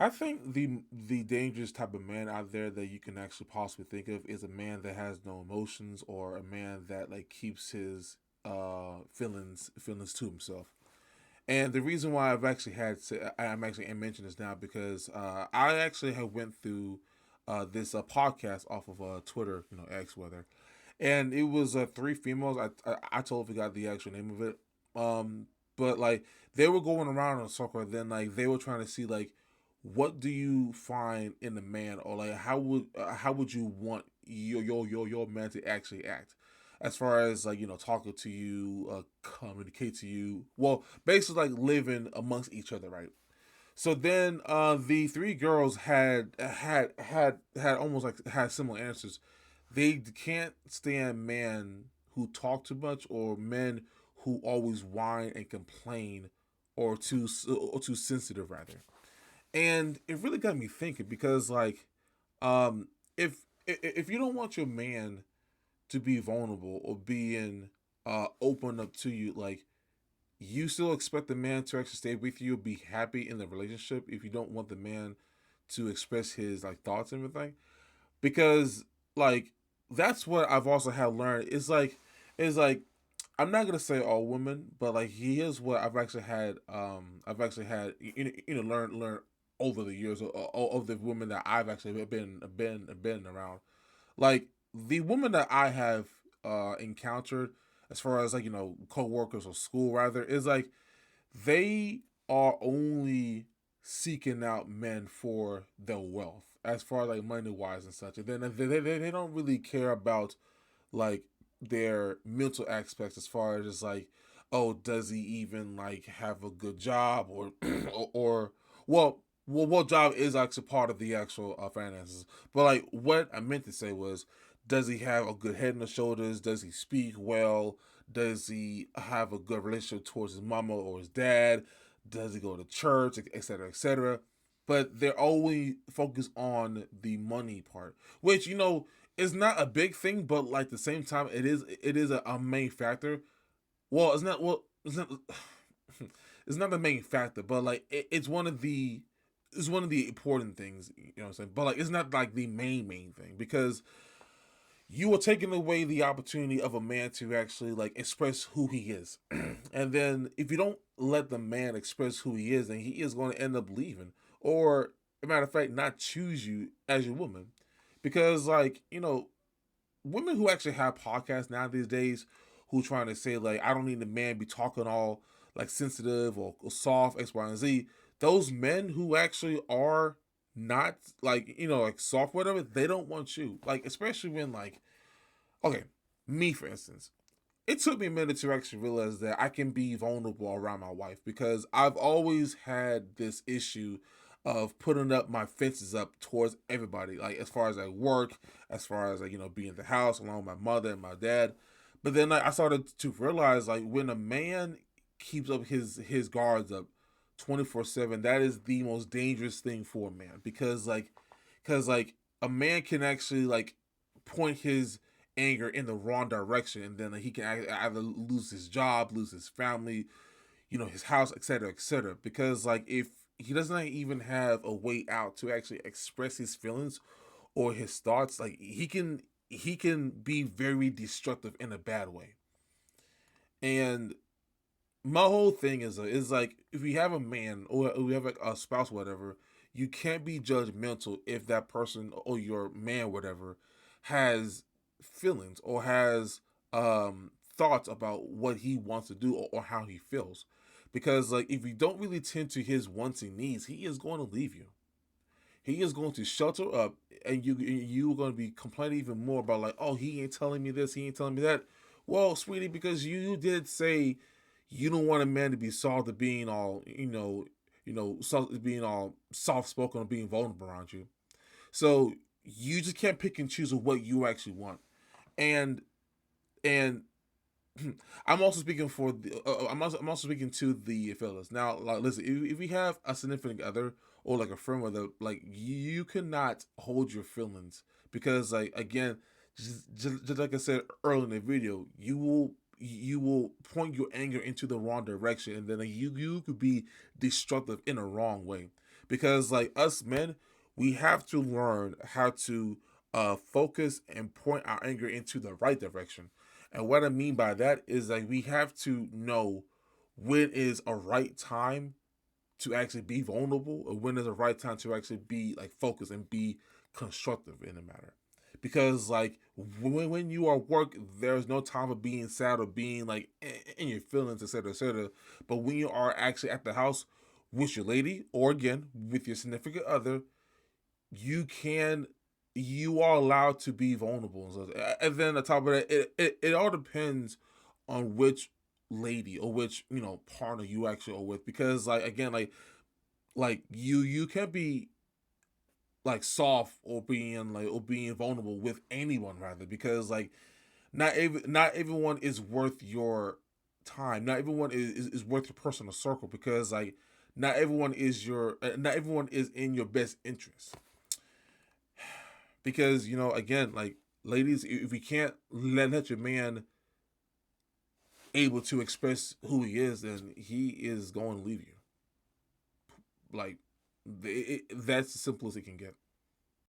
I think the dangerous type of man out there that you can actually possibly think of is a man that has no emotions, or a man that like keeps his feelings to himself. And the reason why I'm actually mentioning this now because I actually have went through this podcast off of Twitter, X whether, and it was three females. I totally forgot the actual name of it. Um, but like they were going around in a circle, and then like they were trying to see like what do you find in a man, or like how would you want your man to actually act, as far as like talking to you, communicate to you. Well, basically like living amongst each other, right? So then the three girls had almost like had similar answers. They can't stand men who talk too much, or men who always whine and complain, or too sensitive rather. And it really got me thinking because like um if you don't want your man to be vulnerable or being open up to you, like you still expect the man to actually stay with you, be happy in the relationship, if you don't want the man to express his like thoughts and everything. Because like that's what I've also had learned. It's like I'm not gonna say all women, but like here's what I've actually had learn over the years of the women that I've actually been around. Like the women that I have encountered, as far as like co-workers or school rather, is like they are only seeking out men for their wealth, as far as like money wise and such, and then they don't really care about like their mental aspects, as far as just like, oh, does he even like have a good job, or or what job is actually part of the actual finances. But like what I meant to say was, does he have a good head on the shoulders? Does he speak well? Does he have a good relationship towards his mama or his dad? Does he go to church, etc., etc.? But they're always focused on the money part, which is not a big thing, but like the same time, it is a main factor. Well, it's not. Well, it's not. It's not the main factor, but like it's one of the important things. You know what I'm saying? But like it's not like the main thing, because you are taking away the opportunity of a man to actually like express who he is. And then if you don't let the man express who he is, then he is going to end up leaving, or a matter of fact, not choose you as your woman. Because like women who actually have podcasts now these days, who trying to say like, I don't need a man be talking all like sensitive or soft X, Y, and Z. Those men who actually are not like like soft, whatever, they don't want you. Like especially when like, okay, me for instance, it took me a minute to actually realize that I can be vulnerable around my wife, because I've always had this issue of putting up my fences up towards everybody, like as far as I work, as far as like being in the house along with my mother and my dad. But then like I started to realize, like when a man keeps up his guards up 24/7, that is the most dangerous thing for a man, because a man can actually like point his anger in the wrong direction, and then like, he can either lose his job, lose his family, his house, etc., etc. Because like if he doesn't even have a way out to actually express his feelings or his thoughts, like he can be very destructive in a bad way. And my whole thing is like, if you have a man or we have like a spouse, whatever, you can't be judgmental if that person or your man, whatever, has feelings or has thoughts about what he wants to do, or how he feels. Because like if you don't really tend to his wants and needs, he is going to leave you. He is going to shelter up, and you're going to be complaining even more about like, oh, he ain't telling me this, he ain't telling me that. Well, sweetie, because you did say you don't want a man to be soft, to being all being all soft spoken or being vulnerable around you. So you just can't pick and choose of what you actually want. And and I'm also speaking for the. I'm also speaking to the fellas. Now, like, listen, if we have a significant other or like a friend with a like, you cannot hold your feelings, because like again, just like I said earlier in the video, you will point your anger into the wrong direction, and then like, you could be destructive in a wrong way. because like us men, we have to learn how to focus and point our anger into the right direction. And what I mean by that is like we have to know when is a right time to actually be vulnerable, or when is the right time to actually be like focused and be constructive in the matter. Because like when you are at work, there's no time for being sad or being like in your feelings, etc., etc. But when you are actually at the house with your lady, or again with your significant other, you can you are allowed to be vulnerable. And then on top of that, it all depends on which lady or which partner you actually are with, because like again like you can't be like soft or being vulnerable with anyone, rather, because like not everyone is worth your time. Not everyone is worth your personal circle, because like not everyone is in your best interest. Because again, like, ladies, if you can't let your man able to express who he is, then he is going to leave you. Like, that's as simple as it can get.